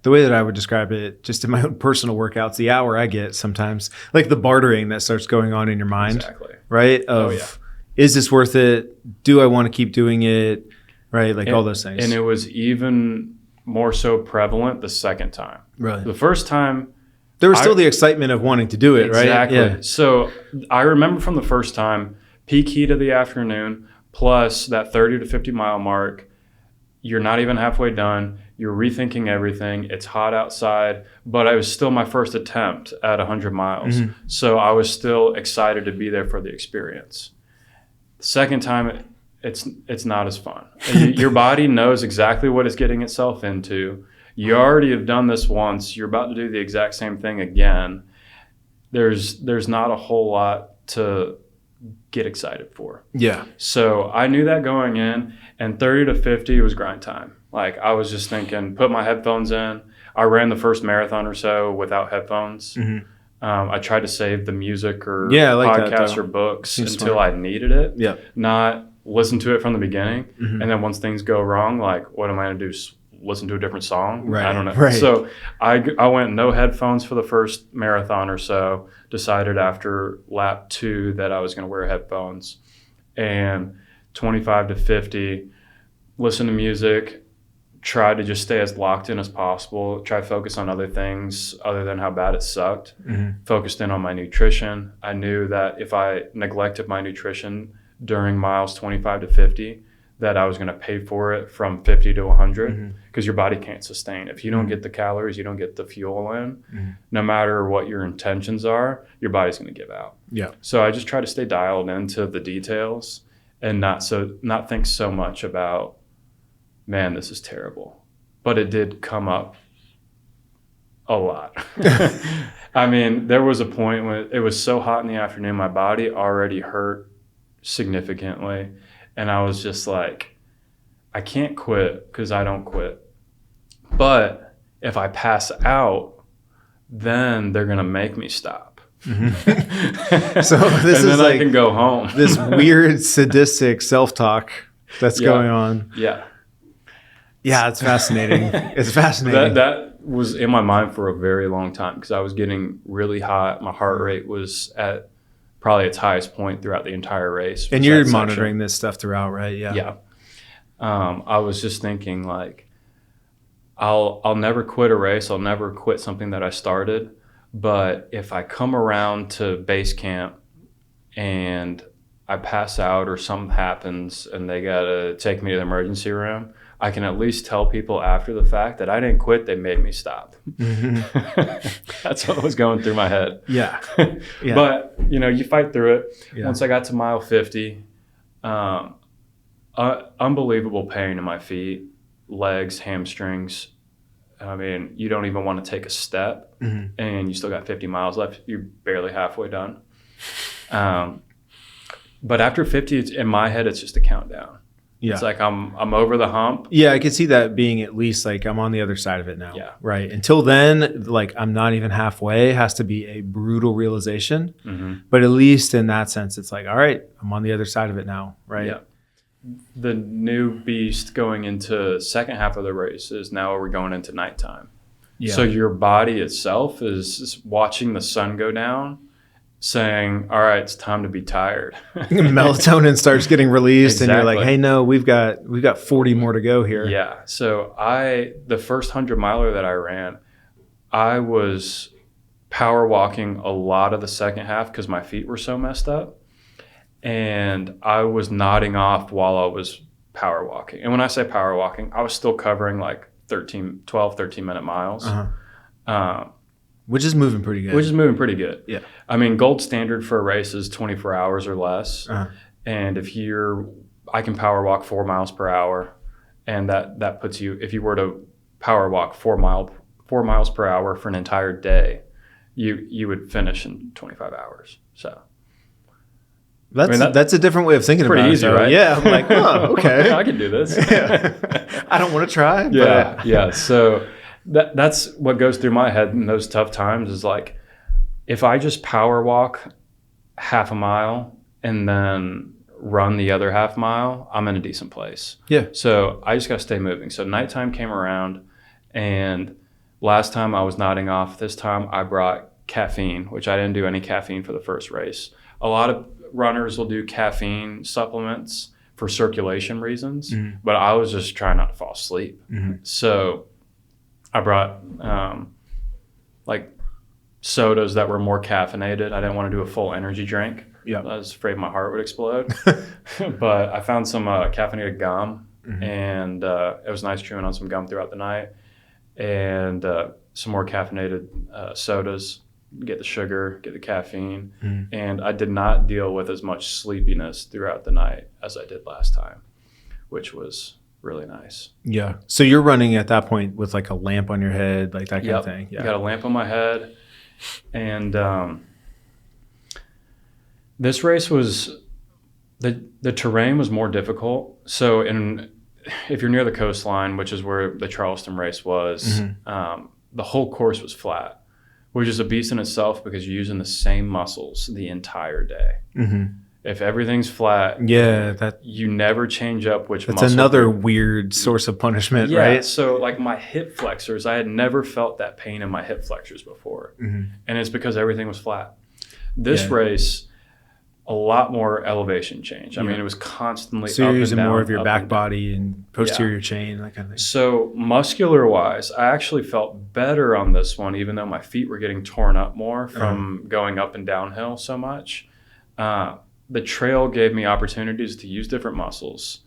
way that I would describe it, just in my own personal workouts, the hour I get sometimes, like the bartering that starts going on in your mind. Exactly. Right? Is this worth it? Do I want to keep doing it? Right? Like all those things. And it was even more so prevalent the second time. Really? The first time, there was still the excitement of wanting to do it, right? Exactly. Yeah. So I remember from the first time, peak heat of the afternoon, plus that 30 to 50 mile mark, you're not even halfway done. You're rethinking everything. It's hot outside, but it was still my first attempt at 100 miles. Mm-hmm. So I was still excited to be there for the experience. The second time, it's not as fun. Your body knows exactly what it's getting itself into. You already have done this once. You're about to do the exact same thing again. There's not a whole lot to get excited for. Yeah. So I knew that going in, and 30 to 50 was grind time. Like, I was just thinking, put my headphones in. I ran the first marathon or so without headphones. Mm-hmm. I tried to save the music or like podcasts or books until I needed it. Yeah. Not listen to it from the beginning. Mm-hmm. And then once things go wrong, like, what am I going to do? Listen to a different song? Right. I don't know. Right. So I went no headphones for the first marathon or so. Decided after lap 2 that I was going to wear headphones. And 25 to 50, listen to music, try to just stay as locked in as possible, try to focus on other things other than how bad it sucked. Mm-hmm. Focused in on my nutrition. I knew that if I neglected my nutrition during miles 25 to 50, that I was going to pay for it from 50 to 100, because your body can't sustain. If you don't get the calories, you don't get the fuel in, no matter what your intentions are, your body's going to give out. Yeah. So I just try to stay dialed into the details and not think so much about, man, this is terrible. But it did come up a lot. I mean, there was a point when it was so hot in the afternoon, my body already hurt significantly. And I was just like, I can't quit because I don't quit. But if I pass out, then they're going to make me stop. Mm-hmm. So this and is then like I can go home. this weird sadistic self-talk that's going on. Yeah. Yeah, it's fascinating. It's fascinating. That was in my mind for a very long time because I was getting really hot. My heart rate was at probably its highest point throughout the entire race. And you're monitoring this stuff throughout, right? Yeah. Yeah. I was just thinking, like, I'll never quit a race. I'll never quit something that I started. But if I come around to base camp and I pass out or something happens and they got to take me to the emergency room, I can at least tell people after the fact that I didn't quit, they made me stop. Mm-hmm. That's what was going through my head. Yeah. Yeah. But, you fight through it. Yeah. Once I got to mile 50, unbelievable pain in my feet, legs, hamstrings. I mean, you don't even want to take a step, and you still got 50 miles left. You're barely halfway done. But after 50, in my head, it's just a countdown. Yeah. It's like I'm over the hump. Yeah, I could see that being at least like I'm on the other side of it now. Yeah. Right. Until then, like I'm not even halfway. It has to be a brutal realization. Mm-hmm. But at least in that sense, it's like, all right, I'm on the other side of it now. Right. Yeah. The new beast going into second half of the race is now we're going into nighttime. Yeah. So your body itself is watching the sun go down, saying, all right, it's time to be tired. Melatonin starts getting released. Exactly. And you're like, hey, no, we've got 40 more to go here. Yeah. So the first 100 miler that I ran, I was power walking a lot of the second half because my feet were so messed up. And I was nodding off while I was power walking. And when I say power walking, I was still covering like 13 minute miles. Uh-huh. Which is moving pretty good. Yeah. I mean, gold standard for a race is 24 hours or less. Uh-huh. And I can power walk 4 miles per hour. And that puts you, if you were to power walk 4 miles per hour for an entire day, you would finish in 25 hours. So. That's a different way of thinking about it. Pretty easy, right? Yeah. I'm like, oh, okay. I can do this. I don't want to try. Yeah. Yeah. So that's what goes through my head in those tough times is like, if I just power walk half a mile and then run the other half mile, I'm in a decent place. Yeah. So I just got to stay moving. So nighttime came around, and last time I was nodding off. This time I brought caffeine, which I didn't do any caffeine for the first race. A lot of runners will do caffeine supplements for circulation reasons, but I was just trying not to fall asleep. Mm-hmm. So I brought like sodas that were more caffeinated. I didn't want to do a full energy drink. Yeah. I was afraid my heart would explode. But I found some caffeinated gum, and it was nice chewing on some gum throughout the night, and some more caffeinated sodas. Get the sugar, get the caffeine, and I did not deal with as much sleepiness throughout the night as I did last time, which was really nice. Yeah. So you're running at that point with like a lamp on your head, like that kind of thing. Yeah. Got a lamp on my head, and this race was the terrain was more difficult. So if you're near the coastline, which is where the Charleston race was, the whole course was flat, which is a beast in itself because you're using the same muscles the entire day. If everything's flat, you never change up which muscle. That's another weird source of punishment, right? So like my hip flexors, I had never felt that pain in my hip flexors before. And it's because everything was flat. This race, a lot more elevation change. I mean, it was constantly so up you're and using down, more of your back and body and posterior chain, that kind of thing. So muscular wise, I actually felt better on this one, even though my feet were getting torn up more from going up and downhill so much. The trail gave me opportunities to use different muscles.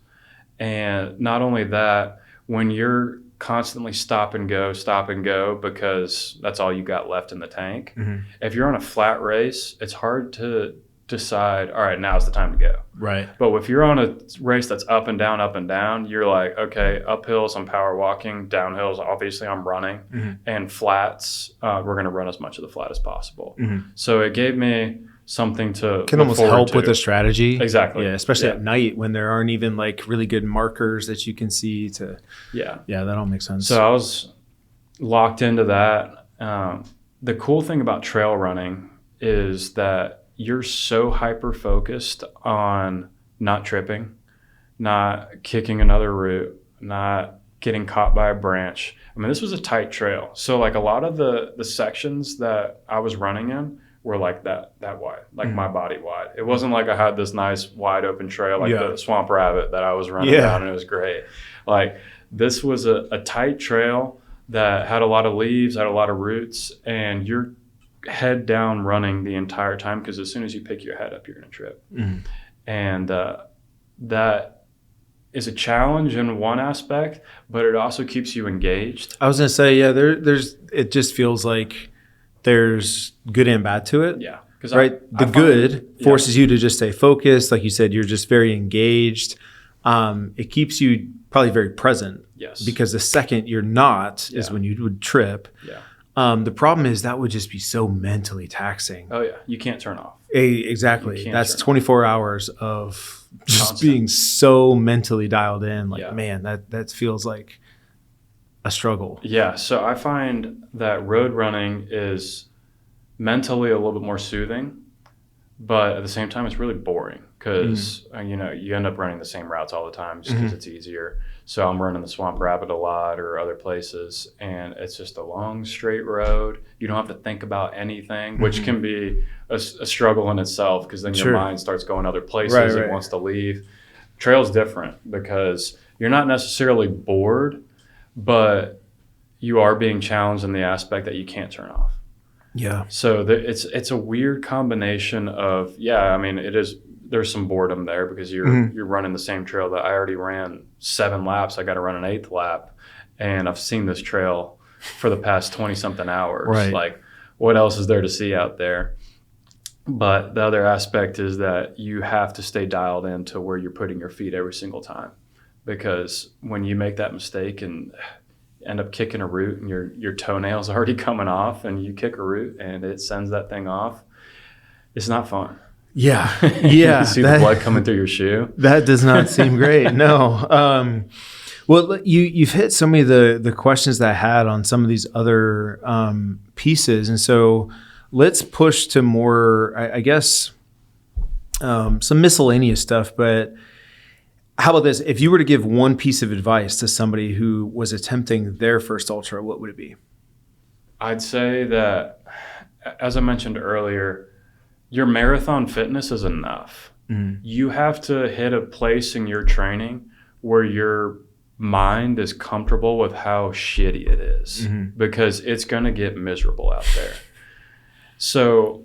And not only that, when you're constantly stop and go, because that's all you got left in the tank. If you're on a flat race, it's hard to decide, all right, now's the time to go. Right. But if you're on a race that's up and down, you're like, okay, uphills, I'm power walking, downhills, obviously I'm running, and flats, we're going to run as much of the flat as possible. So it gave me something to can almost help with the strategy. Exactly. Yeah, especially at night when there aren't even like really good markers that you can see to. Yeah, that all makes sense. So I was locked into that. The cool thing about trail running is that you're so hyper focused on not tripping, not kicking another root, not getting caught by a branch. I mean, this was a tight trail. So like a lot of the sections that I was running in were like that wide, like my body wide. It wasn't like I had this nice wide open trail like the Swamp Rabbit that I was running down, and it was great. Like this was a tight trail that had a lot of leaves, had a lot of roots, and you're head down running the entire time because as soon as you pick your head up, you're going to trip. And that is a challenge in one aspect, but it also keeps you engaged. I was going to say, there's it just feels like there's good and bad to it. Yeah. Right. The good forces you to just stay focused. Like you said, you're just very engaged. It keeps you probably very present. Yes. Because the second you're not is when you would trip. Yeah. The problem is that would just be so mentally taxing. Oh yeah. You can't turn off. Exactly. That's 24 hours of just being so mentally dialed in. Like, man, that feels like a struggle. Yeah. So I find that road running is mentally a little bit more soothing, but at the same time, it's really boring because, you end up running the same routes all the time just because it's easier. So I'm running the Swamp Rabbit a lot or other places, and it's just a long, straight road. You don't have to think about anything, which can be a struggle in itself because then your mind starts going other places and wants to leave. Trail's different because you're not necessarily bored, but you are being challenged in the aspect that you can't turn off. Yeah. So it's a weird combination of, it is. There's some boredom there because you're running the same trail that I already ran 7 laps. I got to run an 8th lap, and I've seen this trail for the past 20 something hours. Right. Like, what else is there to see out there? But the other aspect is that you have to stay dialed into where you're putting your feet every single time, because when you make that mistake and end up kicking a root and your toenail's already coming off, and you kick a root and it sends that thing off, it's not fun. Yeah. You see the blood coming through your shoe. That does not seem great. No. Well, you've hit so many of the questions that I had on some of these other pieces. And so let's push to more, I guess, some miscellaneous stuff. But how about this? If you were to give one piece of advice to somebody who was attempting their first ultra, what would it be? I'd say that, as I mentioned earlier, your marathon fitness is enough. You have to hit a place in your training where you're mind is comfortable with how shitty it is, because it's going to get miserable out there. So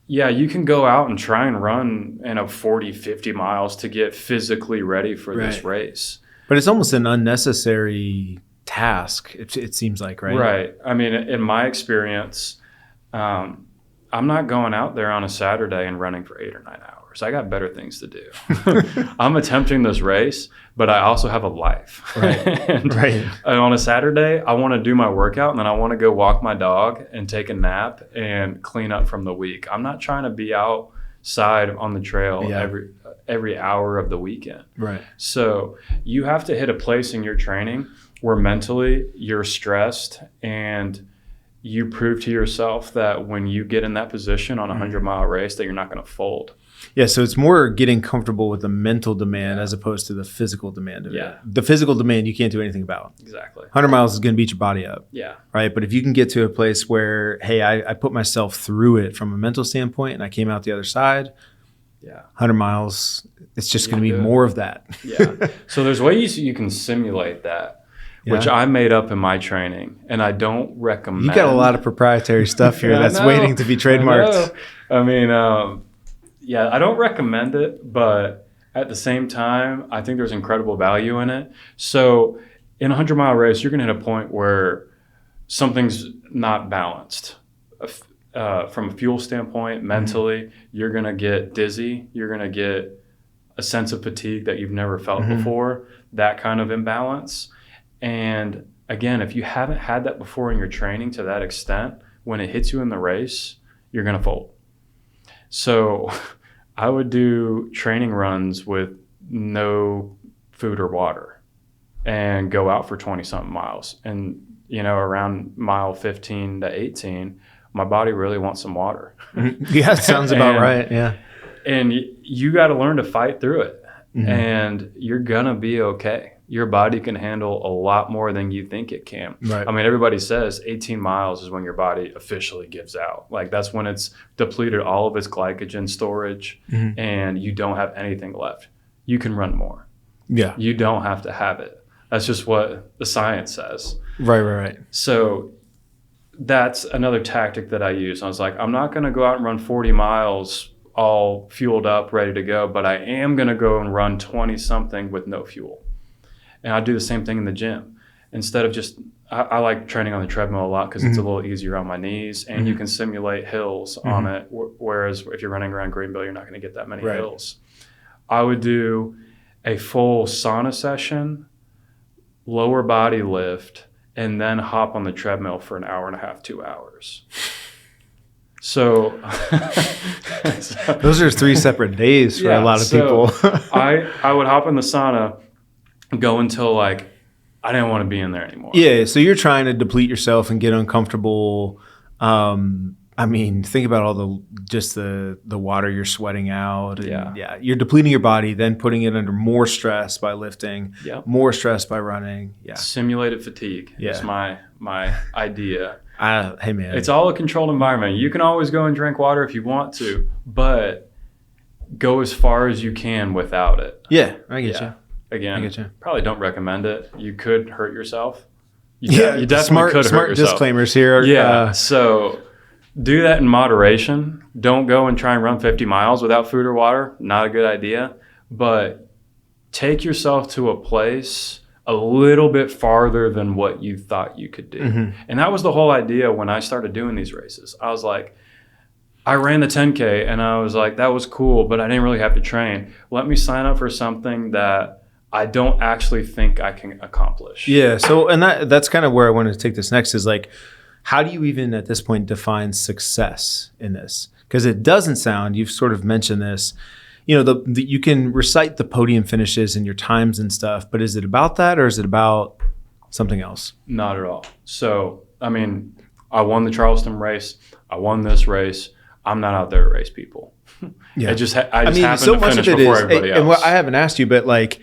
yeah, you can go out and try and run 40, 50 miles to get physically ready for this race. But it's almost an unnecessary task, it seems like, right? Right. I mean, in my experience, I'm not going out there on a Saturday and running for 8 or 9 hours. I got better things to do. I'm attempting this race, but I also have a life. Right. And on a Saturday, I want to do my workout, and then I want to go walk my dog and take a nap and clean up from the week. I'm not trying to be outside on the trail every hour of the weekend. Right. So you have to hit a place in your training where mentally you're stressed, and you prove to yourself that when you get in that position on a 100-mile race that you're not going to fold. Yeah, so it's more getting comfortable with the mental demand as opposed to the physical demand of it. The physical demand you can't do anything about. Exactly. 100 miles is going to beat your body up. Yeah. Right? But if you can get to a place where, hey, I put myself through it from a mental standpoint and I came out the other side, 100 miles, it's just going to be more of that. Yeah. So there's ways you can simulate that, which I made up in my training, and I don't recommend. You got a lot of proprietary stuff here that's waiting to be trademarked. I mean, I don't recommend it, but at the same time, I think there's incredible value in it. So in a 100-mile race, you're going to hit a point where something's not balanced. From a fuel standpoint, mentally, you're going to get dizzy. You're going to get a sense of fatigue that you've never felt before, that kind of imbalance. And again, if you haven't had that before in your training to that extent, when it hits you in the race, you're going to fold. So I would do training runs with no food or water and go out for 20-something miles. And, around mile 15 to 18, my body really wants some water. Yeah, it sounds about right. Yeah. And you got to learn to fight through it. And you're going to be okay. Your body can handle a lot more than you think it can. Right. I mean, everybody says 18 miles is when your body officially gives out. Like, that's when it's depleted all of its glycogen storage and you don't have anything left. You can run more. Yeah. You don't have to have it. That's just what the science says. Right. So that's another tactic that I use. I was like, I'm not going to go out and run 40 miles all fueled up, ready to go, but I am going to go and run 20 something with no fuel. And I do the same thing in the gym. Instead of just, I like training on the treadmill a lot because it's a little easier on my knees, and you can simulate hills on it. Whereas if you're running around Greenville, you're not going to get that many hills. I would do a full sauna session, lower body lift, and then hop on the treadmill for an hour and a half, 2 hours. So those are 3 separate days for a lot of people. I would hop in the sauna, go until I didn't want to be in there anymore. Yeah, so you're trying to deplete yourself and get uncomfortable. I mean, think about all the water you're sweating out. And you're depleting your body, then putting it under more stress by lifting, more stress by running. Yeah, simulated fatigue is my idea. Hey man, it's all a controlled environment. You can always go and drink water if you want to, but go as far as you can without it. Yeah, I get you. Again, probably don't recommend it. You could hurt yourself. You definitely could hurt yourself. Disclaimers here. Yeah, so do that in moderation. Don't go and try and run 50 miles without food or water. Not a good idea. But take yourself to a place a little bit farther than what you thought you could do. And that was the whole idea when I started doing these races. I was like, I ran the 10K and I was like, that was cool, but I didn't really have to train. Let me sign up for something that I don't actually think I can accomplish. Yeah. So, and that's kind of where I wanted to take this next is like, how do you even at this point define success in this? Because it doesn't sound, you've sort of mentioned this, you can recite the podium finishes and your times and stuff, but is it about that or is it about something else? Not at all. So, I mean, I won the Charleston race. I won this race. I'm not out there to race people. Yeah. I just happened to finish before everybody else. And what I haven't asked you, but like,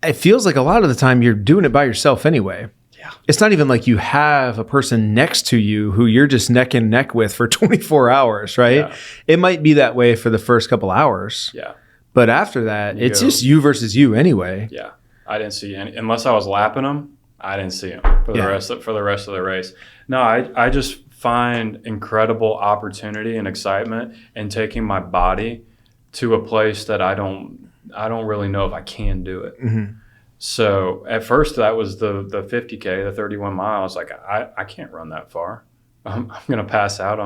it feels like a lot of the time you're doing it by yourself anyway. Yeah. It's not even like you have a person next to you who you're just neck and neck with for 24 hours, right? Yeah. It might be that way for the first couple hours. Yeah. But after that, it's just you versus you anyway. Yeah. I didn't see any, unless I was lapping them. I didn't see them for the rest of the race. No, I just find incredible opportunity and excitement in taking my body to a place that I don't really know if I can do it. Mm-hmm. So at first that was the 50K, the 31 miles. Like I can't run that far. I'm gonna pass out.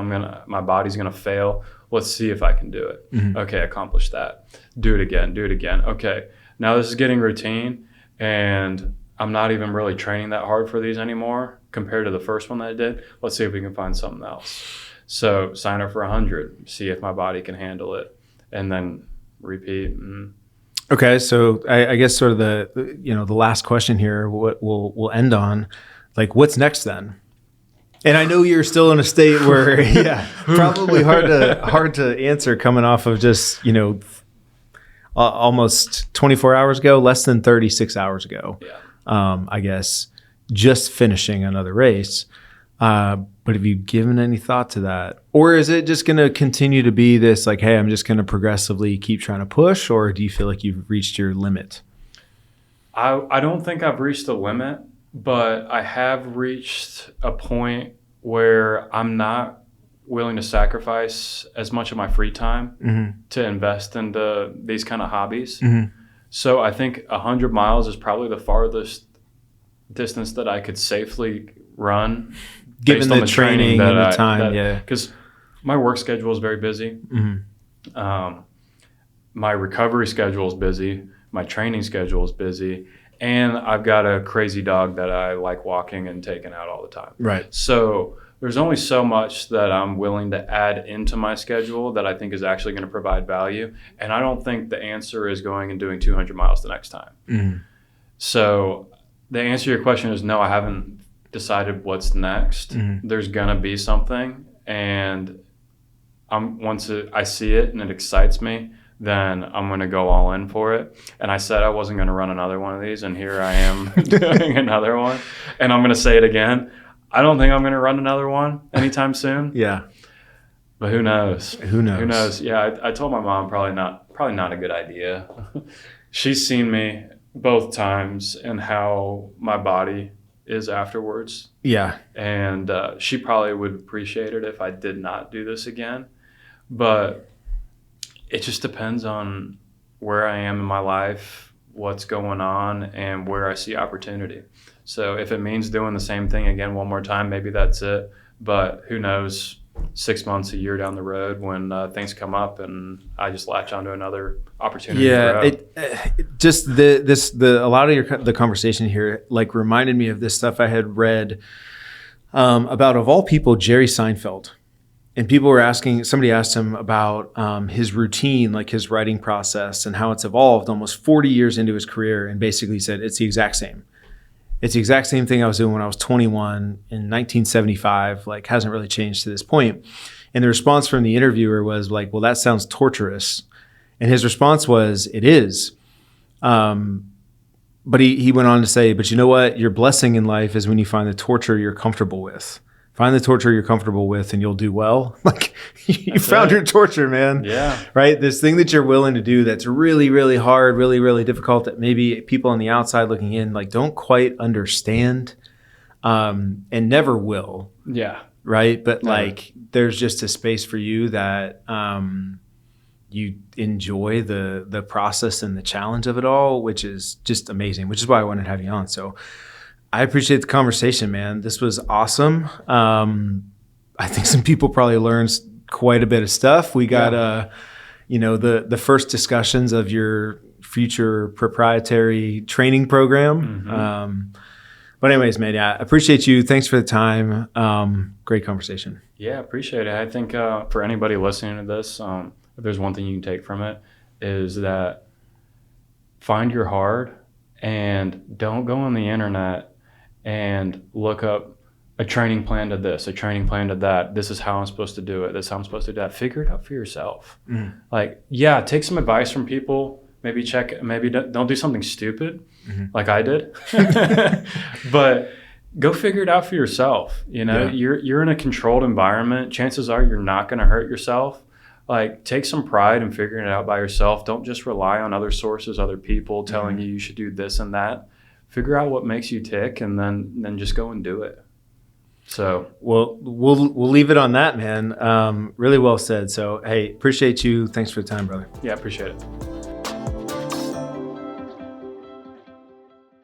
My body's gonna fail. Let's see if I can do it. Mm-hmm. Okay, accomplish that. Do it again. Okay, now this is getting routine, and I'm not even really training that hard for these anymore compared to the first one that I did. Let's see if we can find something else. So sign up for 100, see if my body can handle it, and then repeat. Okay, so I guess sort of the last question here, what we'll end on, like, what's next then? And I know you're still in a state where, probably hard to answer coming off of just, almost 24 hours ago, less than 36 hours ago. Yeah. I guess, just finishing another race. But have you given any thought to that? Or is it just going to continue to be this like, hey, I'm just going to progressively keep trying to push? Or do you feel like you've reached your limit? I don't think I've reached the limit, but I have reached a point where I'm not willing to sacrifice as much of my free time to invest into these kind of hobbies. Mm-hmm. So I think 100 miles is probably the farthest distance that I could safely run, given the training and the time. Because my work schedule is very busy. Mm-hmm. My recovery schedule is busy. My training schedule is busy. And I've got a crazy dog that I like walking and taking out all the time. Right. So there's only so much that I'm willing to add into my schedule that I think is actually going to provide value. And I don't think the answer is going and doing 200 miles the next time. Mm-hmm. So the answer to your question is no, I haven't decided what's next. Mm-hmm. There's going to be something. And once I see it and it excites me, then I'm going to go all in for it. And I said I wasn't going to run another one of these, and here I am doing another one. And I'm going to say it again. I don't think I'm going to run another one anytime soon. Yeah. But who knows? Who knows? Yeah, I told my mom probably not a good idea. She's seen me both times and how my body is afterwards. Yeah. And she probably would appreciate it if I did not do this again. But it just depends on where I am in my life, what's going on, and where I see opportunity. So if it means doing the same thing again one more time, maybe that's it. But who knows, 6 months, a year down the road when things come up and I just latch onto another opportunity. Yeah, a lot of the conversation here like reminded me of this stuff I had read about, of all people, Jerry Seinfeld. And people were somebody asked him about his routine, like his writing process and how it's evolved almost 40 years into his career, and basically said, it's the exact same. It's the exact same thing I was doing when I was 21 in 1975, like hasn't really changed to this point. And the response from the interviewer was like, well, that sounds torturous. And his response was, it is. But he went on to say, but you know what? Your blessing in life is when you find the torture you're comfortable with. Find the torture you're comfortable with and you'll do well. Like you found your torture, man. Yeah. Right? This thing that you're willing to do that's really, really hard, really, really difficult, that maybe people on the outside looking in like don't quite understand and never will. Yeah. Right? But like there's just a space for you that you enjoy the process and the challenge of it all, which is just amazing, which is why I wanted to have you on. So I appreciate the conversation, man. This was awesome. I think some people probably learned quite a bit of stuff. We got, the first discussions of your future proprietary training program. Mm-hmm. But anyways, man, I appreciate you. Thanks for the time. Great conversation. Yeah, appreciate it. I think for anybody listening to this, if there's one thing you can take from it is that find your hard and don't go on the internet and look up a training plan to this, a training plan to that. This is how I'm supposed to do it. This is how I'm supposed to do that. Figure it out for yourself. Mm. Like, yeah, take some advice from people. Maybe don't do something stupid like I did. But go figure it out for yourself. You know, you're in a controlled environment. Chances are you're not going to hurt yourself. like take some pride in figuring it out by yourself. Don't just rely on other sources, other people telling you should do this and that. Figure out what makes you tick, and then just go and do it. So we'll leave it on that, man. Really well said. So hey, appreciate you. Thanks for the time, brother. yeah, appreciate it.